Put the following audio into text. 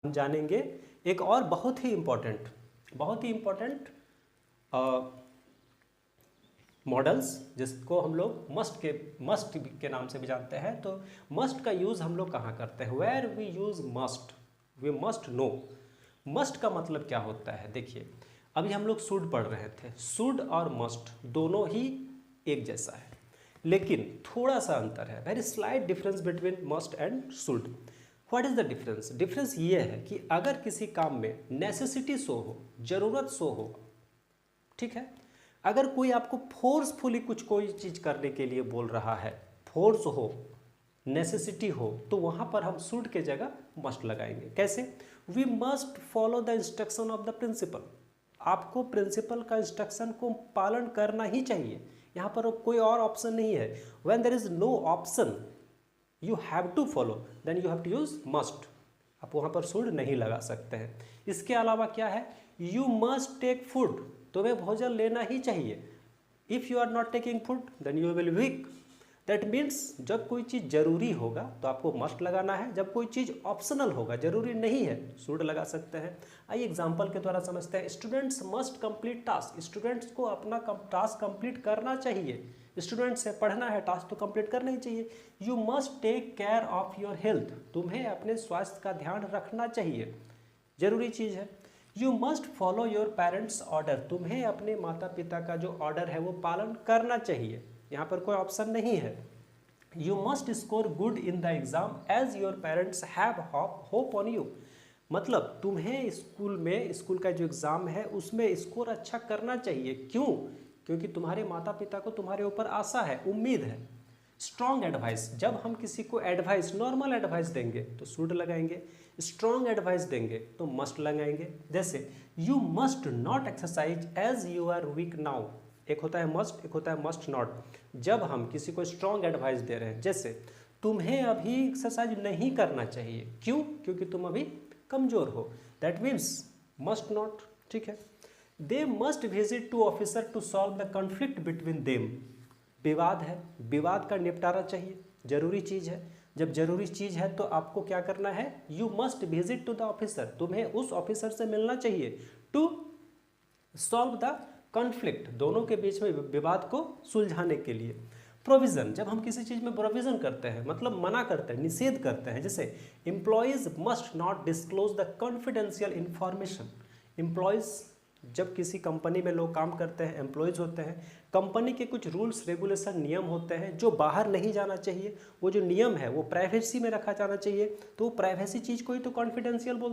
हम जानेंगे एक और बहुत ही इम्पोर्टेंट मॉडल्स जिसको हम लोग मस्ट के नाम से भी जानते हैं। तो मस्ट का यूज़ हम लोग कहाँ करते हैं, where we use must, we must know. Must का मतलब क्या होता है, देखिए अभी हम लोग शुड पढ़ रहे थे, शुड और मस्ट दोनों ही एक जैसा है, लेकिन थोड़ा सा अंतर है, very slight difference between must and should. What is the difference? Difference ये है कि अगर किसी काम में नेसेसिटी शो हो, ज़रूरत शो हो, ठीक है, अगर कोई आपको फोर्सफुली कोई चीज़ करने के लिए बोल रहा है, फोर्स हो, नेसेसिटी हो, तो वहाँ पर हम शुड के जगह मस्ट लगाएंगे। कैसे? We must follow the instruction of the principal. आपको प्रिंसिपल का इंस्ट्रक्शन को पालन करना ही चाहिए, यहाँ पर कोई और ऑप्शन नहीं है। When there is no option you have to follow, then you have to use must. आप वहाँ पर शुड नहीं लगा सकते हैं। इसके अलावा क्या है, यू मस्ट टेक फूड, तुम्हें भोजन लेना ही चाहिए। If you are not taking food then you will weak. That means जब कोई चीज़ जरूरी होगा तो आपको मस्ट लगाना है, जब कोई चीज़ ऑप्शनल होगा, जरूरी नहीं है, शुड लगा सकते हैं। आइए एग्जाम्पल के द्वारा समझते हैं। Students must complete task, students को अपना टास्क कंप्लीट करना चाहिए। स्टूडेंट से पढ़ना है, टास्क तो कंप्लीट करना ही चाहिए। You must take care of your health, तुम्हें अपने स्वास्थ्य का ध्यान रखना चाहिए, जरूरी चीज़ है। You must follow your parents order, तुम्हें अपने माता पिता का जो ऑर्डर है वो पालन करना चाहिए, यहाँ पर कोई ऑप्शन नहीं है। You must score good in the exam as your parents have hope on you, मतलब तुम्हें स्कूल का जो एग्ज़ाम है उसमें स्कोर अच्छा करना चाहिए। क्यों? क्योंकि तुम्हारे माता पिता को तुम्हारे ऊपर आशा है, उम्मीद है। स्ट्रॉन्ग एडवाइस, जब हम किसी को एडवाइस, नॉर्मल एडवाइस देंगे तो शुड लगाएंगे, स्ट्रॉन्ग एडवाइस देंगे तो मस्ट लगाएंगे। जैसे you must not exercise as you are weak now, एक होता है मस्ट, एक होता है मस्ट नॉट। जब हम किसी को स्ट्रॉन्ग एडवाइस दे रहे हैं, जैसे तुम्हें अभी एक्सरसाइज नहीं करना चाहिए, क्यों? क्योंकि तुम अभी कमज़ोर हो, दैट मीन्स मस्ट नॉट, ठीक है। They must visit to officer to solve the conflict between them, विवाद है, विवाद का निपटारा चाहिए, जरूरी चीज़ है। जब जरूरी चीज़ है तो आपको क्या करना है, you must visit to the officer, तुम्हें उस ऑफिसर से मिलना चाहिए, टू सॉल्व द कॉन्फ्लिक्ट, दोनों के बीच में विवाद को सुलझाने के लिए। प्रोविज़न, जब हम किसी चीज़ में प्रोविज़न करते हैं, मतलब मना करते हैं, निषेध करते हैं, जैसे employees must not disclose the confidential information. Employees, जब किसी कंपनी में लोग काम करते हैं, एम्प्लॉयज़ होते हैं, कंपनी के कुछ रूल्स रेगुलेशन नियम होते हैं जो बाहर नहीं जाना चाहिए, वो जो नियम है वो प्राइवेसी में रखा जाना चाहिए, तो प्राइवेसी चीज़ को ही तो कॉन्फिडेंशियल बोलते हैं।